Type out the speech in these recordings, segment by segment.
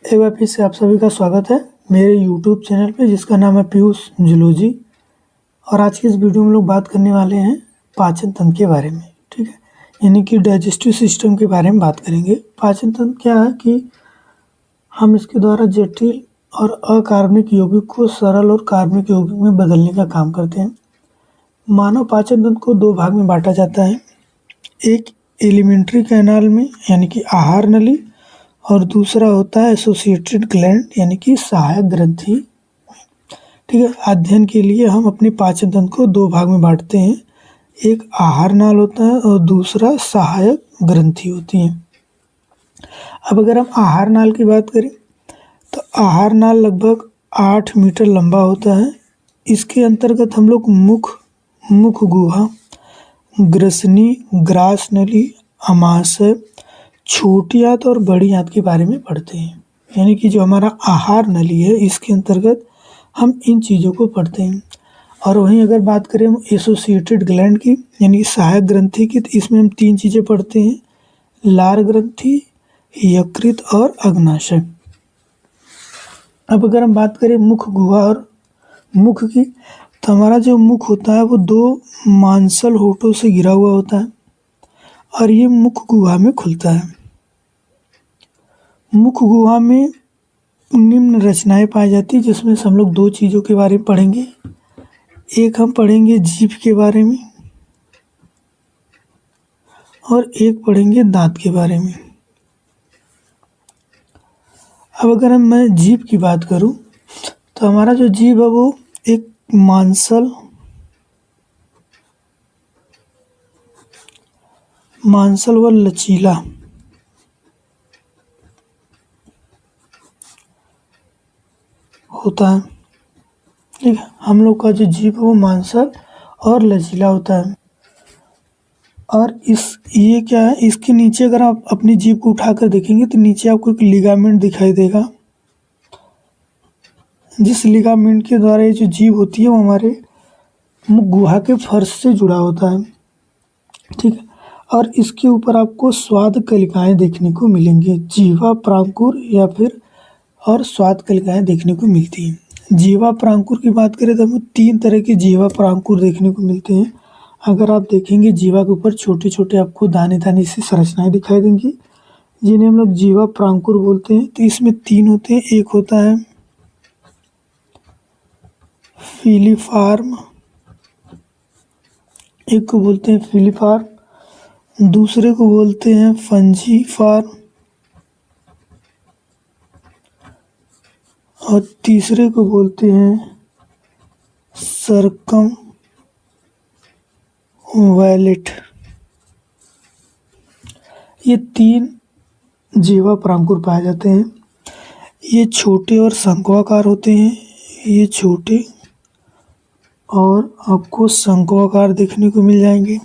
एक बार फिर से आप सभी का स्वागत है मेरे YouTube चैनल पे जिसका नाम है पीयूष जूलॉजी। और आज की इस वीडियो में लोग बात करने वाले हैं पाचन तंत्र के बारे में। ठीक है, यानी कि डाइजेस्टिव सिस्टम के बारे में बात करेंगे। पाचन तंत्र क्या है कि हम इसके द्वारा जटिल और अकार्बनिक यौगिक को सरल और कार्बनिक यौगिक में बदलने का काम करते हैं। मानव पाचन तंत्र को दो भाग में बांटा जाता है, एक एलिमेंट्री कैनाल में यानी कि आहार नली, और दूसरा होता है एसोसिएटेड ग्लैंड यानी कि सहायक ग्रंथि। ठीक है, अध्ययन के लिए हम अपने पाचन तंत्र को दो भाग में बांटते हैं, एक आहार नाल होता है और दूसरा सहायक ग्रंथि होती है। अब अगर हम आहार नाल की बात करें तो आहार नाल लगभग 8 मीटर लंबा होता है। इसके अंतर्गत हम लोग मुख गुहा, ग्रसनी, ग्रास नली, अमाशय, छोटी आंत और बड़ी आंत के बारे में पढ़ते हैं। यानी कि जो हमारा आहार नली है इसके अंतर्गत हम इन चीज़ों को पढ़ते हैं। और वहीं अगर बात करें हम एसोसिएटेड ग्लैंड की यानी सहायक ग्रंथि की, तो इसमें हम 3 चीज़ें पढ़ते हैं, लार ग्रंथि, यकृत और अग्नाशय। अब अगर हम बात करें मुख गुहा और मुख की, तो हमारा जो मुख होता है वो 2 मांसल होठों से घिरा हुआ होता है और ये मुख गुहा में खुलता है। मुख गुहा में निम्न रचनाएं पाई जाती है जिसमें से हम लोग 2 चीज़ों के बारे में पढ़ेंगे। एक हम पढ़ेंगे जीभ के बारे में और एक पढ़ेंगे दांत के बारे में। अब अगर मैं जीभ की बात करूं तो हमारा जो जीभ है वो एक मांसल व लचीला होता है। ठीक है, हम लोग का जो जीभ है वो मांसल और लचीला होता है। और ये क्या है, इसके नीचे अगर आप अपनी जीभ को उठाकर देखेंगे तो नीचे आपको एक लिगामेंट दिखाई देगा, जिस लिगामेंट के द्वारा ये जो जीभ होती है वो हमारे मुख गुहा के फर्श से जुड़ा होता है। ठीक है, और इसके ऊपर आपको स्वाद कलिकाएं देखने को मिलेंगी, जीवा प्रांकुर या फिर और स्वाद कलिकाएं देखने को मिलती हैं। जीवा प्रांकुर की बात करें तो हमें 3 तरह के जीवा प्रांकुर देखने को मिलते हैं। अगर आप देखेंगे जीवा के ऊपर छोटे छोटे आपको दाने दाने सी संरचनाएं दिखाई देंगी जिन्हें हम लोग जीवा प्रांकुर बोलते हैं। तो इसमें 3 होते हैं, एक होता है फिलीफार्म, एक को बोलते हैं फिलीफार्म, दूसरे को बोलते हैं फंजीफार्म और तीसरे को बोलते हैं सरकम वैलेट। ये 3 जीवा प्रांकुर पाए जाते हैं। ये छोटे और शंक्वाकार होते हैं, ये छोटे और आपको शंक्वाकार देखने को मिल जाएंगे।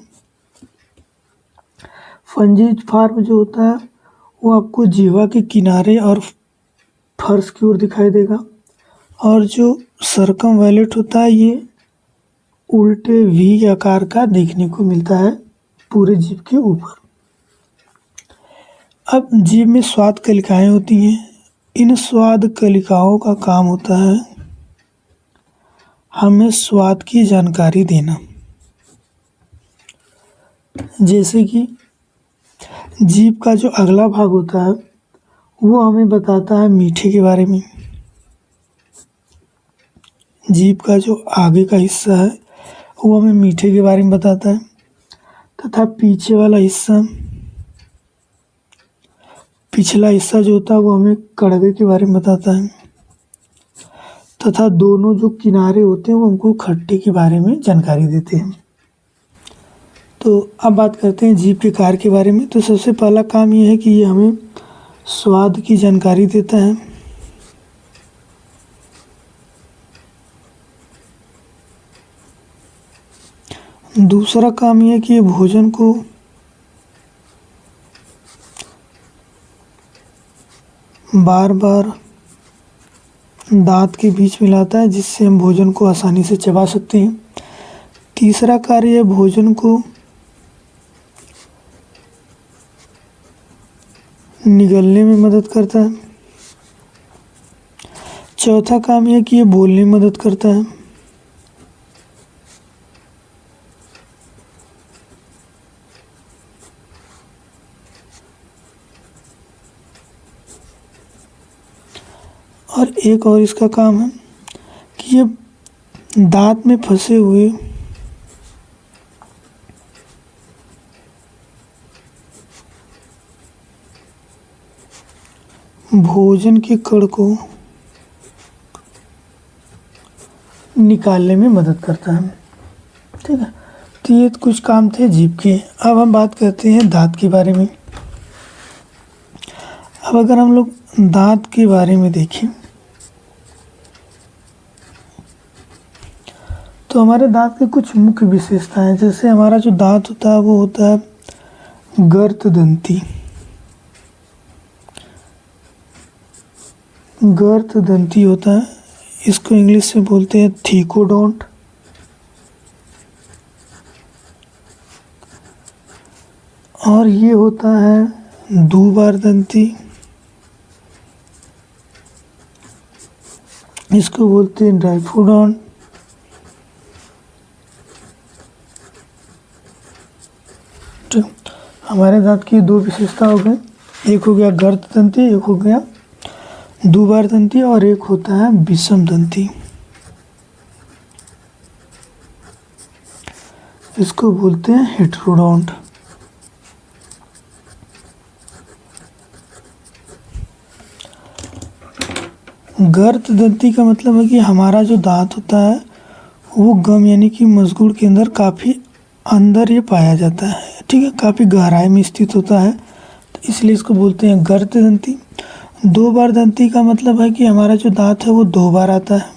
फंजीफार्म जो होता है वो आपको जीवा के किनारे और फर्श की ओर दिखाई देगा, और जो सरकम वैलेट होता है ये उल्टे वी आकार का देखने को मिलता है पूरे जीभ के ऊपर। अब जीभ में स्वाद कलिकाएं होती हैं। इन स्वाद कलिकाओं का काम होता है हमें स्वाद की जानकारी देना। जैसे कि जीभ का जो अगला भाग होता है वो हमें बताता है मीठे के बारे में। जीभ का जो आगे का हिस्सा है वो हमें मीठे के बारे में बताता है, तथा पीछे वाला हिस्सा, पिछला हिस्सा जो होता है वो हमें कड़वे के बारे में बताता है, तथा दोनों जो किनारे होते हैं वो हमको खट्टे के बारे में जानकारी देते हैं। तो अब बात करते हैं जीभ के कार्य के बारे में। तो सबसे पहला काम ये है कि ये हमें स्वाद की जानकारी देता है। दूसरा काम ये है कि ये भोजन को बार बार दांत के बीच में लाता है जिससे हम भोजन को आसानी से चबा सकते हैं। तीसरा कार्य है भोजन को निगलने में मदद करता है। चौथा काम यह कि ये बोलने में मदद करता है। और एक और इसका काम है कि ये दांत में फंसे हुए भोजन के कण को निकालने में मदद करता है। ठीक है, तो ये कुछ काम थे जीभ के। अब हम बात करते हैं दांत के बारे में। अब अगर हम लोग दांत के बारे में देखें तो हमारे दांत के कुछ मुख्य विशेषताएं, जैसे हमारा जो दांत होता है वो होता है गर्तदंती। गर्तदंती होता है, इसको इंग्लिश में बोलते हैं थीकोडोंट। और ये होता है द्विबारदंती, इसको बोलते हैं डाइफोडोंट। हमारे दांत की दो विशेषता हो गई, एक हो गया गर्तदंती, एक हो गया द्विबारदंती, और एक होता है विषमदंती, इसको बोलते हैं हेटेरोडोंट। गर्तदंती का मतलब है कि हमारा जो दांत होता है वो गम यानी कि मसगुड़ के अंदर काफ़ी अंदर ये पाया जाता है। ठीक है, काफ़ी गहराई में स्थित होता है, तो इसलिए इसको बोलते हैं गर्तदंती। दो बार दंती का मतलब है कि हमारा जो दांत है वो दो बार आता है,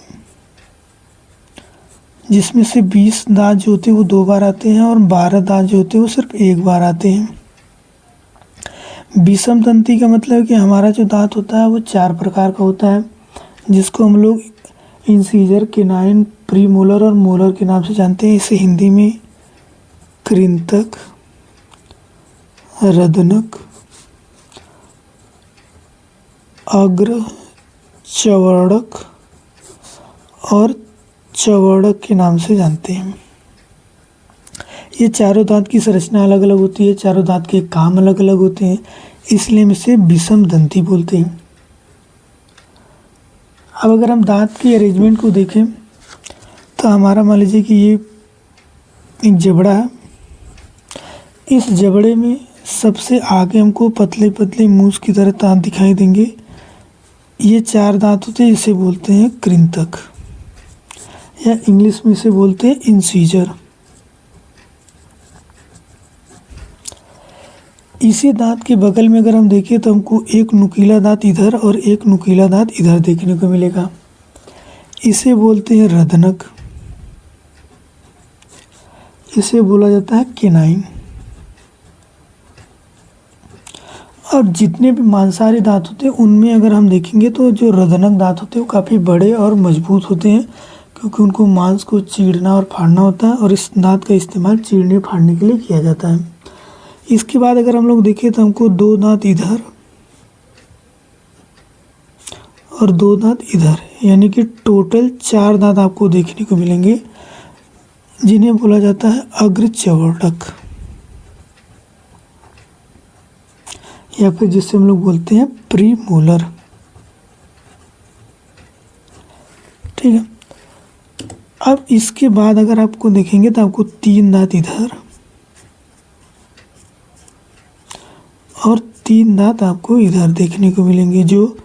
जिसमें से 20 दांत जो होते हैं वो दो बार आते हैं और 12 दांत जो होते हैं वो सिर्फ एक बार आते हैं। विषम दंती का मतलब है कि हमारा जो दांत होता है वो 4 प्रकार का होता है, जिसको हम लोग इंसीजर, केनाइन, प्रीमोलर और मोलर के नाम से जानते हैं। इसे हिंदी में कृंतक, रदनक, अग्र, चवर्णक और चवर्णक के नाम से जानते हैं। ये चारों दांत की संरचना अलग अलग होती है, चारों दांत के काम अलग अलग होते हैं, इसलिए हम इसे विषम दंती बोलते हैं। अब अगर हम दांत की अरेंजमेंट को देखें तो हमारा मान लीजिए कि ये एक जबड़ा है, इस जबड़े में सबसे आगे हमको पतले पतले मूस की तरह दांत दिखाई देंगे। ये 4 दांत होते हैं, इसे बोलते हैं कृंतक, या इंग्लिश में इसे बोलते हैं इंसीजर। इसी दांत के बगल में अगर हम देखें तो हमको एक नुकीला दांत इधर और एक नुकीला दांत इधर देखने को मिलेगा, इसे बोलते हैं रदनक, इसे बोला जाता है केनाइन। और जितने भी मांसाहारी दांत होते हैं उनमें अगर हम देखेंगे तो जो रदनक दांत होते हैं वो काफ़ी बड़े और मजबूत होते हैं, क्योंकि उनको मांस को चीरना और फाड़ना होता है और इस दांत का इस्तेमाल चीरने फाड़ने के लिए किया जाता है। इसके बाद अगर हम लोग देखें तो हमको 2 दांत इधर और 2 दांत इधर, यानी कि टोटल 4 दांत आपको देखने को मिलेंगे, जिन्हें बोला जाता है अग्र चवर्णक, या फिर जिससे हम लोग बोलते हैं प्रीमोलर। ठीक है, अब इसके बाद अगर आपको देखेंगे तो आपको 3 दांत इधर और 3 दांत आपको इधर देखने को मिलेंगे, जो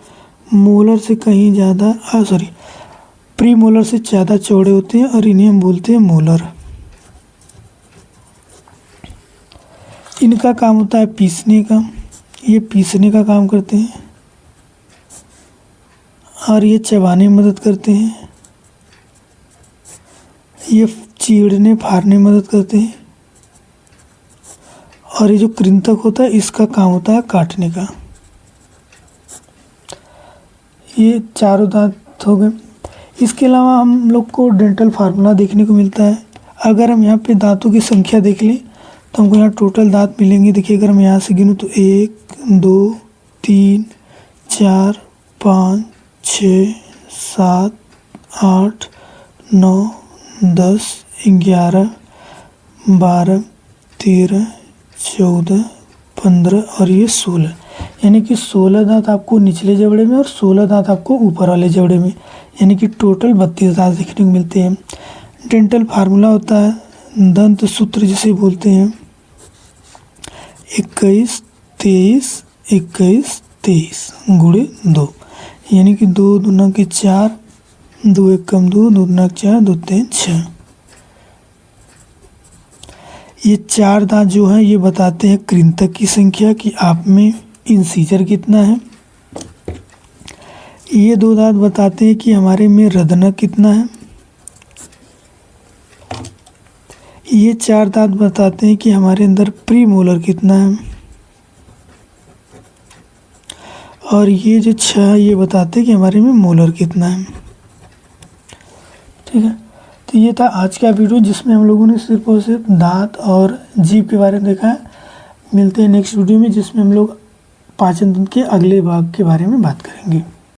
मोलर से कहीं ज़्यादा प्रीमोलर से ज़्यादा चौड़े होते हैं और इन्हें हम बोलते हैं मोलर। इनका काम होता है पीसने का, ये पीसने का काम करते हैं और ये चबाने में मदद करते हैं, ये चीरने फाड़ने में मदद करते हैं, और ये जो कृंतक होता है इसका काम होता है काटने का। ये चारों दांत हो गए। इसके अलावा हम लोग को डेंटल फार्मूला देखने को मिलता है। अगर हम यहाँ पे दांतों की संख्या देख लें तो हमको यहाँ टोटल दांत मिलेंगे। देखिए अगर हम यहाँ से गिनूँ तो 1 2 3 4 5 6 7, 8, 9, 10, 11, 12, 13, 14, 15 और ये 16, यानी कि 16 दांत आपको निचले जबड़े में और 16 दांत आपको ऊपर वाले जबड़े में, यानी कि टोटल 32 दांत देखने को मिलते हैं। डेंटल फार्मूला होता है दंत सूत्र जिसे बोलते हैं 21, 23, 21, 23 गुणे 2, यानी कि 2 दूना के 4, 2 एकम 2, 2 दूना 4, 2 3 6। ये 4 दांत जो हैं ये बताते हैं कृंतक की संख्या कि आप में इंसीजर कितना है। ये 2 दांत बताते हैं कि हमारे में रदनक कितना है। ये 4 दांत बताते हैं कि हमारे अंदर प्रीमोलर कितना है। और ये जो 6 ये बताते हैं कि हमारे में मोलर कितना है। ठीक है, तो ये था आज का वीडियो जिसमें हम लोगों ने सिर्फ और सिर्फ दांत और जीभ के बारे में देखा है। मिलते हैं नेक्स्ट वीडियो में जिसमें हम लोग पाचन तंत्र के अगले भाग के बारे में बात करेंगे।